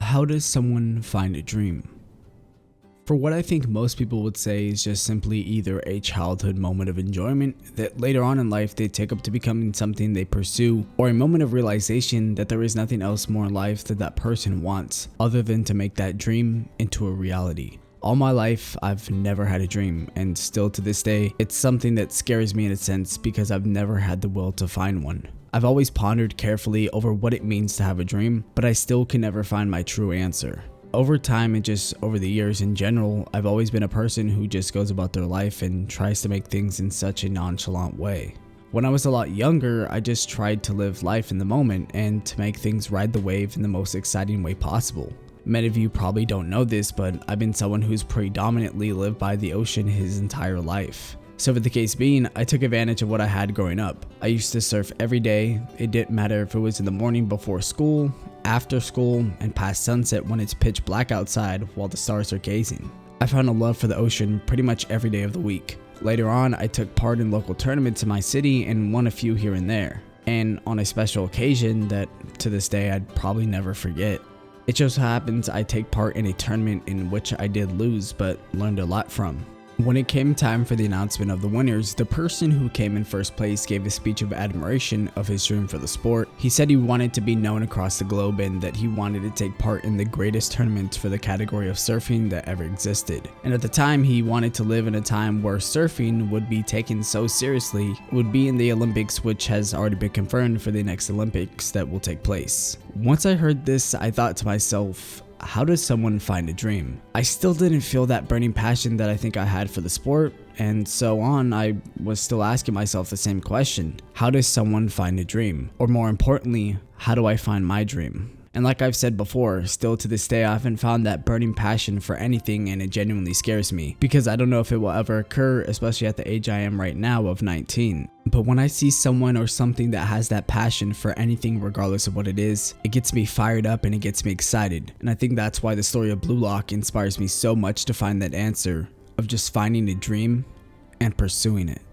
How does someone find a dream? For what I think most people would say is just simply either a childhood moment of enjoyment that later on in life they take up to becoming something they pursue, or a moment of realization that there is nothing else more in life that that person wants other than to make that dream into a reality. All my life, I've never had a dream, and still to this day, it's something that scares me in a sense because I've never had the will to find one. I've always pondered carefully over what it means to have a dream, but I still can never find my true answer. Over time and just over the years in general, I've always been a person who just goes about their life and tries to make things in such a nonchalant way. When I was a lot younger, I just tried to live life in the moment and to make things ride the wave in the most exciting way possible. Many of you probably don't know this, but I've been someone who's predominantly lived by the ocean his entire life. So for the case being, I took advantage of what I had growing up. I used to surf every day. It didn't matter if it was in the morning before school, after school, and past sunset when it's pitch black outside while the stars are gazing. I found a love for the ocean pretty much every day of the week. Later on, I took part in local tournaments in my city and won a few here and there. And on a special occasion that to this day I'd probably never forget. It just so happens I take part in a tournament in which I did lose but learned a lot from. When it came time for the announcement of the winners, the person who came in first place gave a speech of admiration of his dream for the sport. He said he wanted to be known across the globe and that he wanted to take part in the greatest tournament for the category of surfing that ever existed. And at the time, he wanted to live in a time where surfing would be taken so seriously, would be in the Olympics, which has already been confirmed for the next Olympics that will take place. Once I heard this, I thought to myself, how does someone find a dream? I still didn't feel that burning passion that I think I had for the sport, and so on. I was still asking myself the same question. How does someone find a dream? Or more importantly, how do I find my dream? And like I've said before, still to this day I haven't found that burning passion for anything, and it genuinely scares me because I don't know if it will ever occur, especially at the age I am right now of 19. But when I see someone or something that has that passion for anything regardless of what it is, it gets me fired up and it gets me excited. And I think that's why the story of Blue Lock inspires me so much to find that answer of just finding a dream and pursuing it.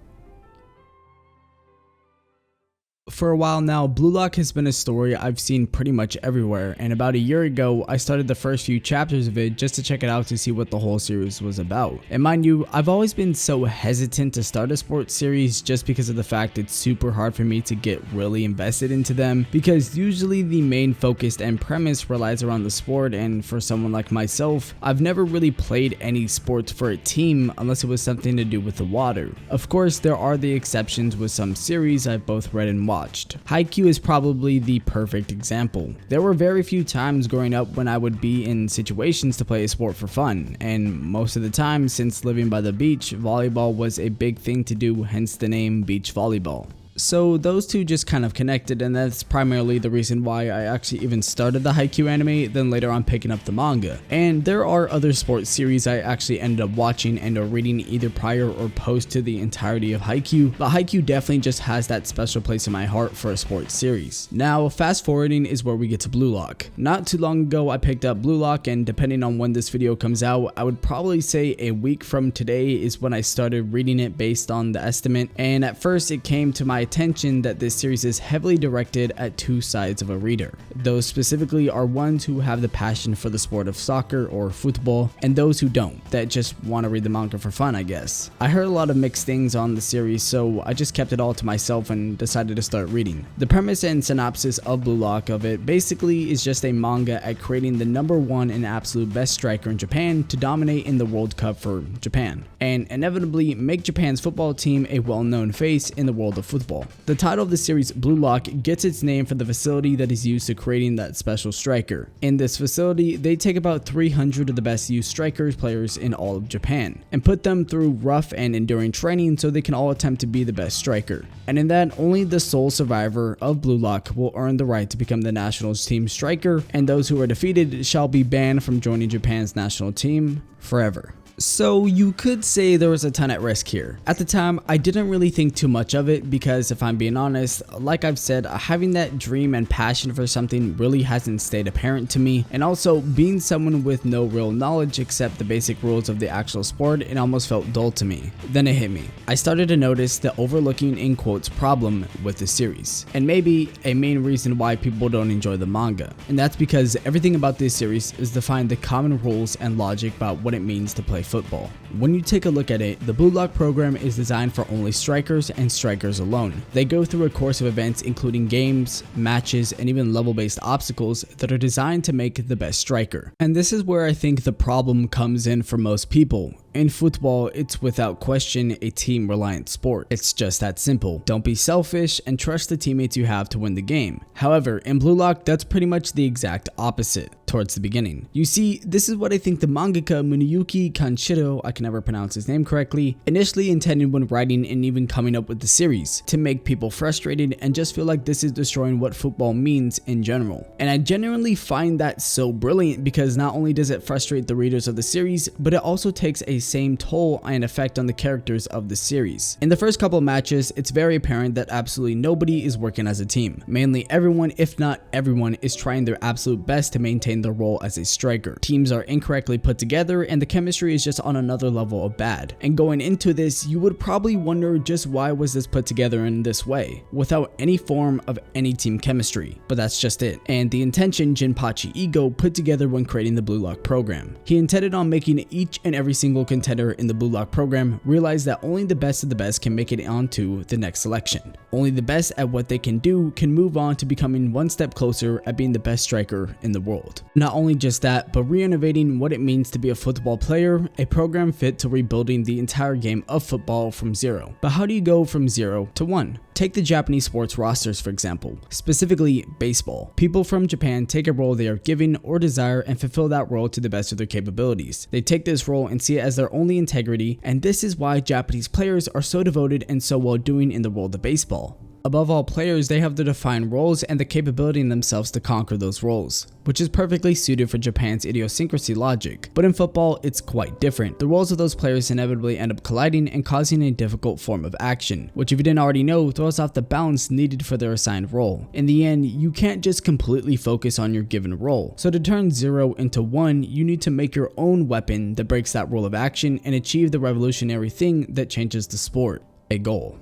For a while now, Blue Lock has been a story I've seen pretty much everywhere, and about a year ago, I started the first few chapters of it just to check it out to see what the whole series was about. And mind you, I've always been so hesitant to start a sports series just because of the fact it's super hard for me to get really invested into them, because usually the main focus and premise relies around the sport, and for someone like myself, I've never really played any sports for a team unless it was something to do with the water. Of course, there are the exceptions with some series I've both read and watched. Haikyuu is probably the perfect example. There were very few times growing up when I would be in situations to play a sport for fun, and most of the time, since living by the beach, volleyball was a big thing to do, hence the name beach volleyball. So those two just kind of connected, and that's primarily the reason why I actually even started the Haikyuu anime, then later on picking up the manga. And there are other sports series I actually ended up watching and or reading either prior or post to the entirety of Haikyuu, but Haikyuu definitely just has that special place in my heart for a sports series. Now, fast forwarding is where we get to Blue Lock. Not too long ago, I picked up Blue Lock, and depending on when this video comes out, I would probably say a week from today is when I started reading it based on the estimate, and at first it came to my attention that this series is heavily directed at two sides of a reader. Those specifically are ones who have the passion for the sport of soccer or football, and those who don't, that just want to read the manga for fun, I guess. I heard a lot of mixed things on the series, so I just kept it all to myself and decided to start reading. The premise and synopsis of Blue Lock of it basically is just a manga at creating the #1 and absolute best striker in Japan to dominate in the World Cup for Japan, and inevitably make Japan's football team a well-known face in the world of football. The title of the series, Blue Lock, gets its name from the facility that is used to creating that special striker. In this facility, they take about 300 of the best used strikers players in all of Japan and put them through rough and enduring training so they can all attempt to be the best striker. And in that, only the sole survivor of Blue Lock will earn the right to become the national team striker, and those who are defeated shall be banned from joining Japan's national team forever. So you could say there was a ton at risk here. At the time, I didn't really think too much of it because if I'm being honest, like I've said, having that dream and passion for something really hasn't stayed apparent to me, and also being someone with no real knowledge except the basic rules of the actual sport, it almost felt dull to me. Then it hit me. I started to notice the overlooking in quotes problem with the series, and maybe a main reason why people don't enjoy the manga, and that's because everything about this series is to find the common rules and logic about what it means to play football. When you take a look at it, the Blue Lock program is designed for only strikers and strikers alone. They go through a course of events including games, matches, and even level-based obstacles that are designed to make the best striker. And this is where I think the problem comes in for most people. In football, it's without question a team-reliant sport. It's just that simple. Don't be selfish and trust the teammates you have to win the game. However, in Blue Lock, that's pretty much the exact opposite towards the beginning. You see, this is what I think the mangaka Yuki Kanshiro, I can never pronounce his name correctly, initially intended when writing and even coming up with the series, to make people frustrated and just feel like this is destroying what football means in general. And I genuinely find that so brilliant because not only does it frustrate the readers of the series, but it also takes a same toll and effect on the characters of the series. In the first couple of matches, it's very apparent that absolutely nobody is working as a team. Mainly everyone, if not everyone, is trying their absolute best to maintain their role as a striker. Teams are incorrectly put together and the chemistry is just on another level of bad. And going into this, you would probably wonder just why was this put together in this way, without any form of any team chemistry. But that's just it. And the intention Jinpachi Ego put together when creating the Blue Lock program. He intended on making each and every single contender in the Blue Lock program realize that only the best of the best can make it onto the next selection. Only the best at what they can do can move on to becoming one step closer at being the best striker in the world. Not only just that, but re-innovating what it means to be a football player, a program fit to rebuilding the entire game of football from zero. But how do you go from 0 to 1? Take the Japanese sports rosters for example, specifically baseball. People from Japan take a role they are given or desire and fulfill that role to the best of their capabilities. They take this role and see it as their only integrity, and this is why Japanese players are so devoted and so well doing in the world of baseball. Above all players, they have the defined roles and the capability in themselves to conquer those roles, which is perfectly suited for Japan's idiosyncrasy logic. But in football, it's quite different. The roles of those players inevitably end up colliding and causing a difficult form of action, which if you didn't already know, throws off the balance needed for their assigned role. In the end, you can't just completely focus on your given role. So to turn 0 into 1, you need to make your own weapon that breaks that role of action and achieve the revolutionary thing that changes the sport, a goal.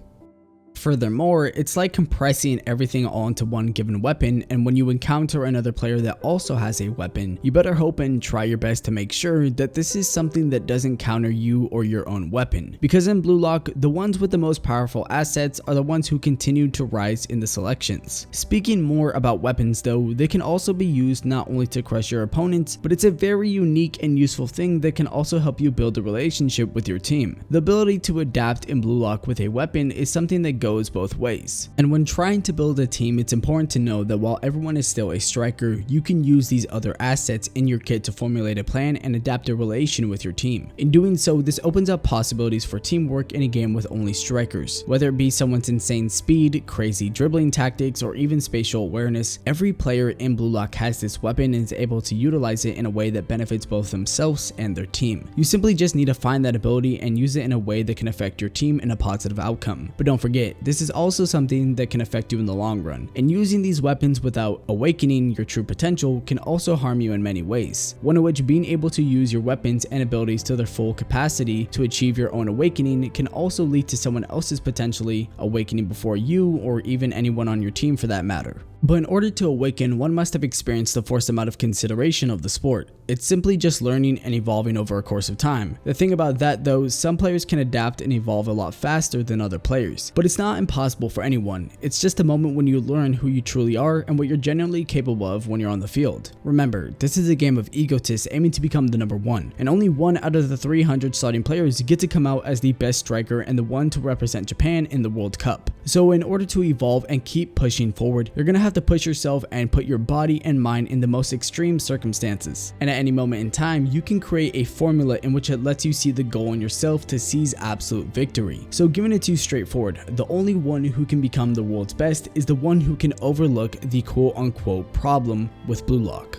Furthermore, it's like compressing everything all into one given weapon, and when you encounter another player that also has a weapon, you better hope and try your best to make sure that this is something that doesn't counter you or your own weapon. Because in Blue Lock, the ones with the most powerful assets are the ones who continue to rise in the selections. Speaking more about weapons though, they can also be used not only to crush your opponents, but it's a very unique and useful thing that can also help you build a relationship with your team. The ability to adapt in Blue Lock with a weapon is something that goes both ways. And when trying to build a team, it's important to know that while everyone is still a striker, you can use these other assets in your kit to formulate a plan and adapt a relation with your team. In doing so, this opens up possibilities for teamwork in a game with only strikers. Whether it be someone's insane speed, crazy dribbling tactics, or even spatial awareness, every player in Blue Lock has this weapon and is able to utilize it in a way that benefits both themselves and their team. You simply just need to find that ability and use it in a way that can affect your team in a positive outcome. But don't forget, this is also something that can affect you in the long run, and using these weapons without awakening your true potential can also harm you in many ways, one of which being able to use your weapons and abilities to their full capacity to achieve your own awakening can also lead to someone else's potentially awakening before you, or even anyone on your team for that matter. But in order to awaken, one must have experienced the forced amount of consideration of the sport. It's simply just learning and evolving over a course of time. The thing about that though, some players can adapt and evolve a lot faster than other players, but it's not impossible for anyone. It's just a moment when you learn who you truly are and what you're genuinely capable of when you're on the field. Remember, this is a game of egotists aiming to become the number one, and only one out of the 300 starting players get to come out as the best striker and the one to represent Japan in the World Cup. So in order to evolve and keep pushing forward, you're gonna have to push yourself and put your body and mind in the most extreme circumstances. And at any moment in time, you can create a formula in which it lets you see the goal in yourself to seize absolute victory. So giving it to you straightforward, the only one who can become the world's best is the one who can overlook the quote-unquote problem with Blue Lock.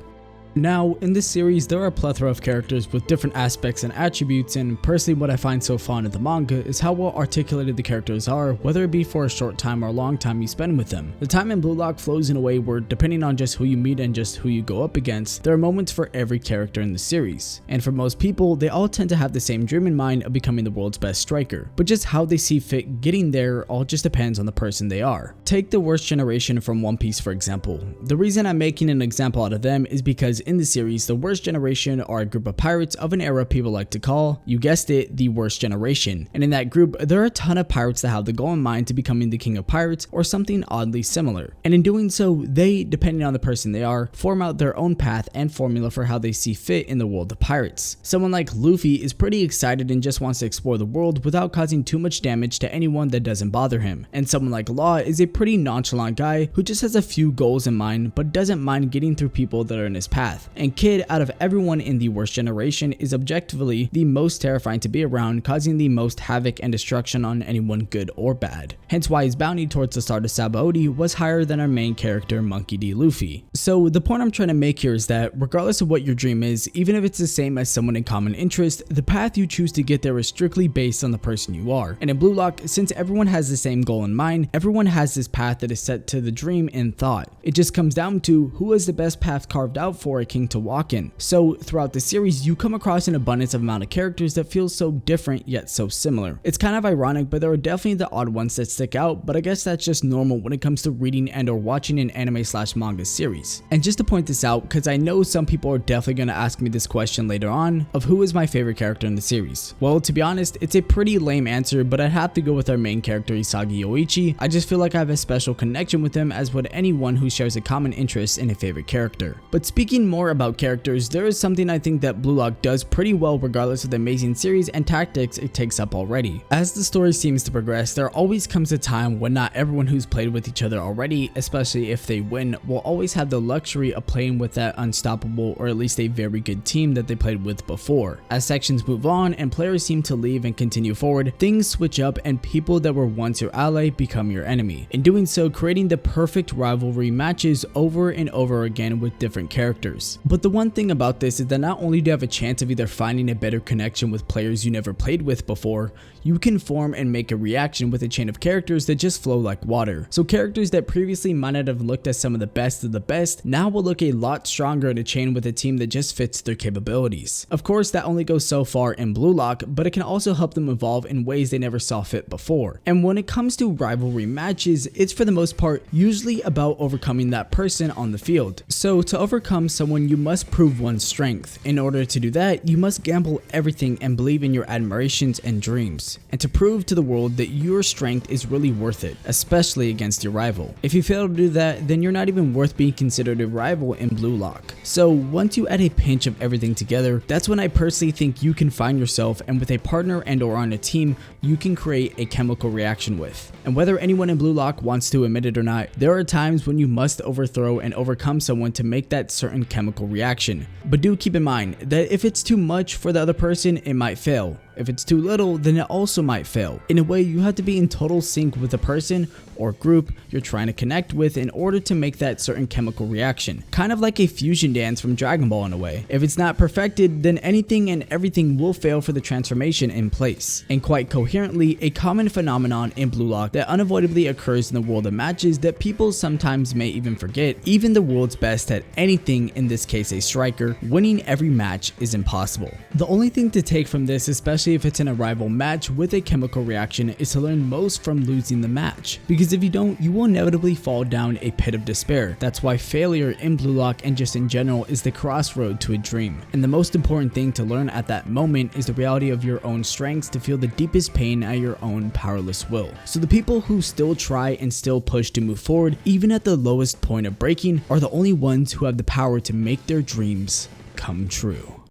Now, in this series, there are a plethora of characters with different aspects and attributes, and personally what I find so fun in the manga is how well articulated the characters are, whether it be for a short time or a long time you spend with them. The time in Blue Lock flows in a way where, depending on just who you meet and just who you go up against, there are moments for every character in the series. And for most people, they all tend to have the same dream in mind of becoming the world's best striker, but just how they see fit getting there all just depends on the person they are. Take the worst generation from One Piece for example. The reason I'm making an example out of them is because in the series, the worst generation are a group of pirates of an era people like to call, you guessed it, the worst generation. And in that group, there are a ton of pirates that have the goal in mind to becoming the king of pirates or something oddly similar. And in doing so, they, depending on the person they are, form out their own path and formula for how they see fit in the world of pirates. Someone like Luffy is pretty excited and just wants to explore the world without causing too much damage to anyone that doesn't bother him. And someone like Law is a pretty nonchalant guy who just has a few goals in mind but doesn't mind getting through people that are in his path. And Kid, out of everyone in the worst generation, is objectively the most terrifying to be around, causing the most havoc and destruction on anyone good or bad. Hence why his bounty towards the stardust Sabaody was higher than our main character Monkey D. Luffy. So the point I'm trying to make here is that regardless of what your dream is, even if it's the same as someone in common interest, the path you choose to get there is strictly based on the person you are. And in Blue Lock, since everyone has the same goal in mind, everyone has this path that is set to the dream in thought. It just comes down to who has the best path carved out for a king to walk in. So throughout the series, you come across an abundance of amount of characters that feel so different yet so similar. It's kind of ironic, but there are definitely the odd ones that stick out, but I guess that's just normal when it comes to reading and or watching an anime/manga series. And just to point this out, because I know some people are definitely going to ask me this question later on, of who is my favorite character in the series. Well, to be honest, it's a pretty lame answer, but I'd have to go with our main character Isagi Yoichi. I just feel like I have a special connection with him, as would anyone who shares a common interest in a favorite character. But speaking more about characters, there is something I think that Blue Lock does pretty well regardless of the amazing series and tactics it takes up already. As the story seems to progress, there always comes a time when not everyone who's played with each other already, especially if they win, will always have the luxury of playing with that unstoppable or at least a very good team that they played with before. As sections move on and players seem to leave and continue forward, things switch up and people that were once your ally become your enemy. In doing so, creating the perfect rivalry matches over and over again with different characters. But the one thing about this is that not only do you have a chance of either finding a better connection with players you never played with before, you can form and make a reaction with a chain of characters that just flow like water. So characters that previously might not have looked as some of the best of the best now will look a lot stronger in a chain with a team that just fits their capabilities. Of course, that only goes so far in Blue Lock, but it can also help them evolve in ways they never saw fit before. And when it comes to rivalry matches, it's for the most part usually about overcoming that person on the field. So to overcome someone, you must prove one's strength. In order to do that, you must gamble everything and believe in your admirations and dreams, and to prove to the world that your strength is really worth it, especially against your rival. If you fail to do that, then you're not even worth being considered a rival in Blue Lock. So once you add a pinch of everything together, that's when I personally think you can find yourself, and with a partner and or on a team, you can create a chemical reaction with. And whether anyone in Blue Lock wants to admit it or not, there are times when you must overthrow and overcome someone to make that certain chemical reaction. But do keep in mind that if it's too much for the other person, it might fail. If it's too little, then it also might fail. In a way, you have to be in total sync with the person or group you're trying to connect with in order to make that certain chemical reaction. Kind of like a fusion dance from Dragon Ball in a way. If it's not perfected, then anything and everything will fail for the transformation in place. And quite coherently, a common phenomenon in Blue Lock that unavoidably occurs in the world of matches that people sometimes may even forget, even the world's best at anything, in this case a striker, winning every match is impossible. The only thing to take from this, especially if it's in a rival match with a chemical reaction, is to learn most from losing the match. Because if you don't, you will inevitably fall down a pit of despair. That's why failure in Blue Lock and just in general is the crossroad to a dream. And the most important thing to learn at that moment is the reality of your own strengths, to feel the deepest pain at your own powerless will. So the people who still try and still push to move forward, even at the lowest point of breaking, are the only ones who have the power to make their dreams come true.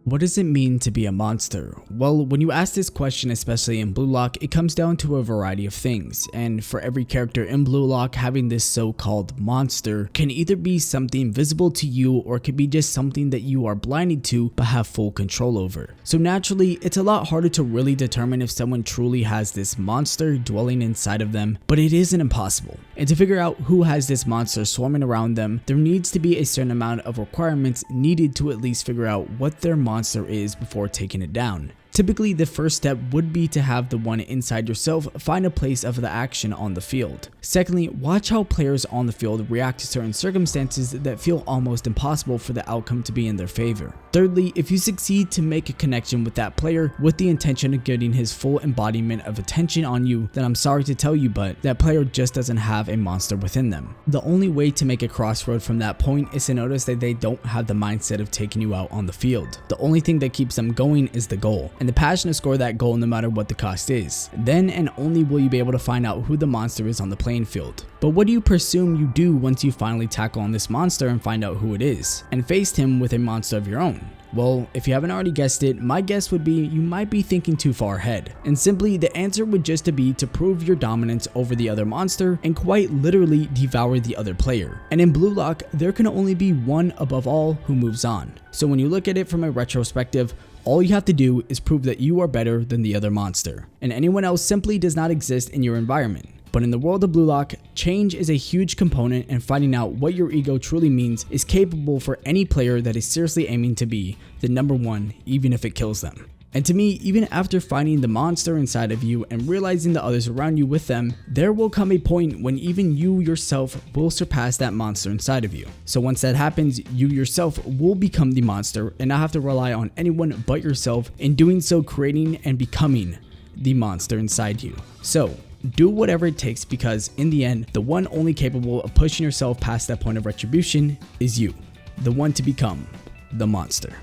What does it mean to be a monster? Well, when you ask this question, especially in Blue Lock, it comes down to a variety of things, and for every character in Blue Lock, having this so-called monster can either be something visible to you or it could be just something that you are blinded to but have full control over. So naturally, it's a lot harder to really determine if someone truly has this monster dwelling inside of them, but it isn't impossible. And to figure out who has this monster swarming around them, there needs to be a certain amount of requirements needed to at least figure out what their monster is before taking it down. Typically, the first step would be to have the one inside yourself find a place of the action on the field. Secondly, watch how players on the field react to certain circumstances that feel almost impossible for the outcome to be in their favor. Thirdly, if you succeed to make a connection with that player with the intention of getting his full embodiment of attention on you, then I'm sorry to tell you, but that player just doesn't have a monster within them. The only way to make a crossroad from that point is to notice that they don't have the mindset of taking you out on the field. The only thing that keeps them going is the goal, and the passion to score that goal no matter what the cost is. Then and only will you be able to find out who the monster is on the playing field. But what do you presume you do once you finally tackle on this monster and find out who it is, and faced him with a monster of your own? Well, if you haven't already guessed it, my guess would be you might be thinking too far ahead. And simply, the answer would just be to prove your dominance over the other monster and quite literally devour the other player. And in Blue Lock, there can only be one above all who moves on. So when you look at it from a retrospective, all you have to do is prove that you are better than the other monster, and anyone else simply does not exist in your environment. But in the world of Blue Lock, change is a huge component, and finding out what your ego truly means is capable for any player that is seriously aiming to be the number one, even if it kills them. And to me, even after finding the monster inside of you and realizing the others around you with them, there will come a point when even you yourself will surpass that monster inside of you. So once that happens, you yourself will become the monster and not have to rely on anyone but yourself, in doing so creating and becoming the monster inside you. So do whatever it takes, because in the end, the one only capable of pushing yourself past that point of retribution is you, the one to become the monster.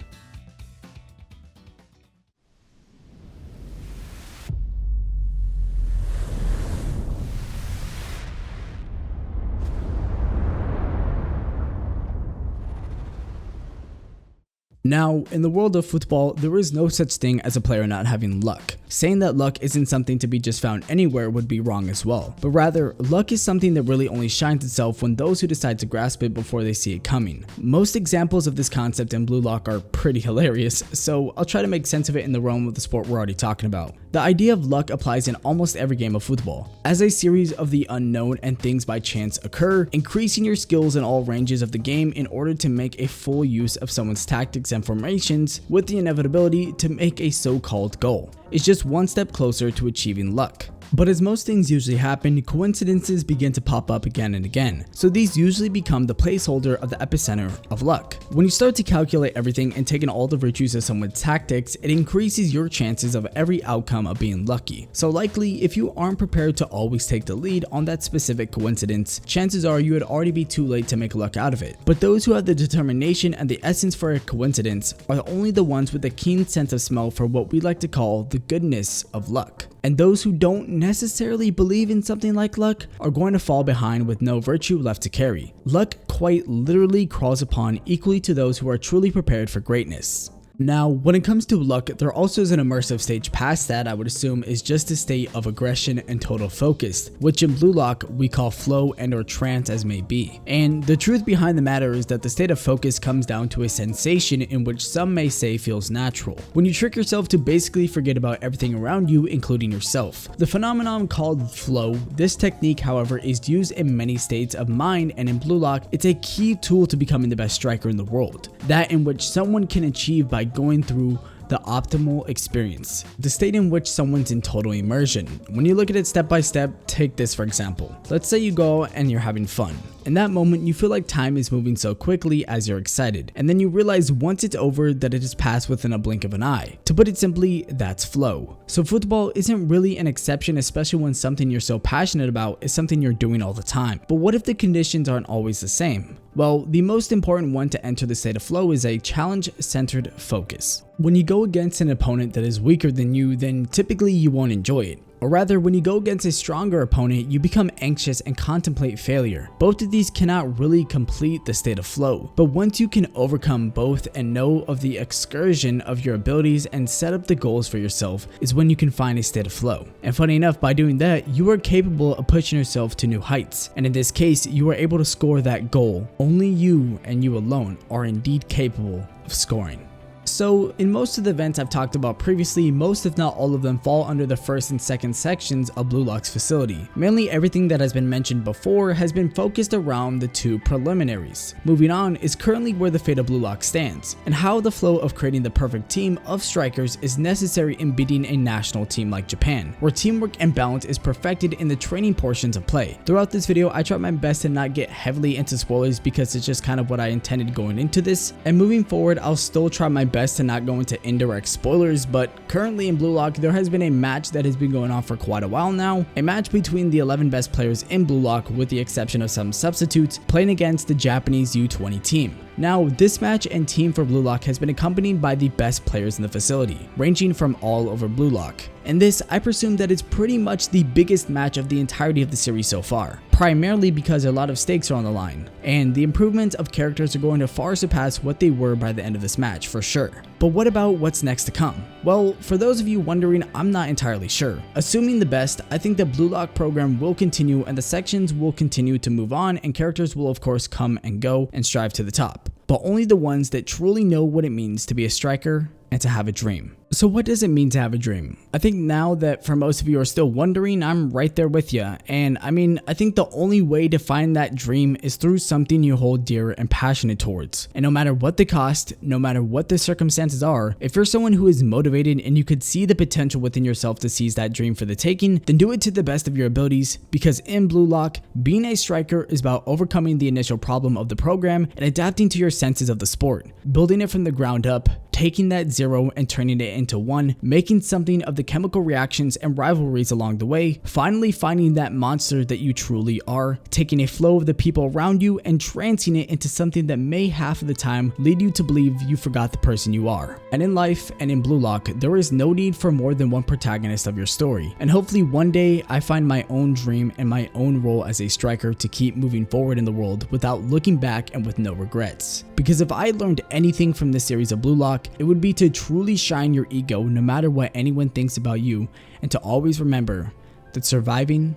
Now, in the world of football, there is no such thing as a player not having luck. Saying that luck isn't something to be just found anywhere would be wrong as well, but rather, luck is something that really only shines itself when those who decide to grasp it before they see it coming. Most examples of this concept in Blue Lock are pretty hilarious, so I'll try to make sense of it in the realm of the sport we're already talking about. The idea of luck applies in almost every game of football. As a series of the unknown and things by chance occur, increasing your skills in all ranges of the game in order to make a full use of someone's tactics and formations, with the inevitability to make a so-called goal. It's just one step closer to achieving luck. But as most things usually happen, coincidences begin to pop up again and again, so these usually become the placeholder of the epicenter of luck. When you start to calculate everything and take in all the virtues of someone's tactics, it increases your chances of every outcome of being lucky. So likely, if you aren't prepared to always take the lead on that specific coincidence, chances are you would already be too late to make luck out of it. But those who have the determination and the essence for a coincidence are only the ones with a keen sense of smell for what we like to call the goodness of luck. And those who don't necessarily believe in something like luck are going to fall behind with no virtue left to carry. Luck quite literally crawls upon equally to those who are truly prepared for greatness. Now, when it comes to luck, there also is an immersive stage past that I would assume is just a state of aggression and total focus, which in Blue Lock we call flow and or trance as may be. And the truth behind the matter is that the state of focus comes down to a sensation in which some may say feels natural, when you trick yourself to basically forget about everything around you, including yourself. The phenomenon called flow, this technique however is used in many states of mind, and in Blue Lock it's a key tool to becoming the best striker in the world, that in which someone can achieve by going through the optimal experience, the state in which someone's in total immersion. When you look at it step by step, take this for example. Let's say you go and you're having fun. In that moment, you feel like time is moving so quickly as you're excited, and then you realize once it's over that it has passed within a blink of an eye. To put it simply, that's flow. So football isn't really an exception, especially when something you're so passionate about is something you're doing all the time. But what if the conditions aren't always the same? Well, the most important one to enter the state of flow is a challenge-centered focus. When you go against an opponent that is weaker than you, then typically you won't enjoy it. Or rather, when you go against a stronger opponent, you become anxious and contemplate failure. Both of these cannot really complete the state of flow, but once you can overcome both and know of the excursion of your abilities and set up the goals for yourself is when you can find a state of flow. And funny enough, by doing that, you are capable of pushing yourself to new heights. And in this case, you are able to score that goal. Only you and you alone are indeed capable of scoring. So in most of the events I've talked about previously, most if not all of them fall under the first and second sections of Blue Lock's facility. Mainly everything that has been mentioned before has been focused around the two preliminaries. Moving on is currently where the fate of Blue Lock stands, and how the flow of creating the perfect team of strikers is necessary in beating a national team like Japan, where teamwork and balance is perfected in the training portions of play. Throughout this video, I tried my best to not get heavily into spoilers because it's just kind of what I intended going into this, and moving forward I'll still try my best to not go into indirect spoilers, but currently in Blue Lock there has been a match that has been going on for quite a while now, a match between the 11 best players in Blue Lock with the exception of some substitutes playing against the Japanese U20 team. Now, this match and team for Blue Lock has been accompanied by the best players in the facility, ranging from all over Blue Lock. In this, I presume that it's pretty much the biggest match of the entirety of the series so far, primarily because a lot of stakes are on the line, and the improvements of characters are going to far surpass what they were by the end of this match for sure. But what about what's next to come? Well, for those of you wondering, I'm not entirely sure. Assuming the best, I think the Blue Lock program will continue and the sections will continue to move on and characters will of course come and go and strive to the top, but only the ones that truly know what it means to be a striker and to have a dream. So what does it mean to have a dream? I think now that for most of you are still wondering, I'm right there with you. And I think the only way to find that dream is through something you hold dear and passionate towards. And no matter what the cost, no matter what the circumstances are, if you're someone who is motivated and you could see the potential within yourself to seize that dream for the taking, then do it to the best of your abilities, because in Blue Lock, being a striker is about overcoming the initial problem of the program and adapting to your senses of the sport, building it from the ground up, taking that 0 and turning it into 1, making something of the chemical reactions and rivalries along the way, finally finding that monster that you truly are, taking a flow of the people around you and trancing it into something that may half of the time lead you to believe you forgot the person you are. And in life and in Blue Lock, there is no need for more than one protagonist of your story. And hopefully one day I find my own dream and my own role as a striker to keep moving forward in the world without looking back and with no regrets. Because if I learned anything from this series of Blue Lock, it would be to truly shine your ego no matter what anyone thinks about you, and to always remember that surviving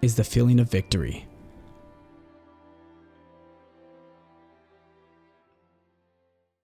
is the feeling of victory.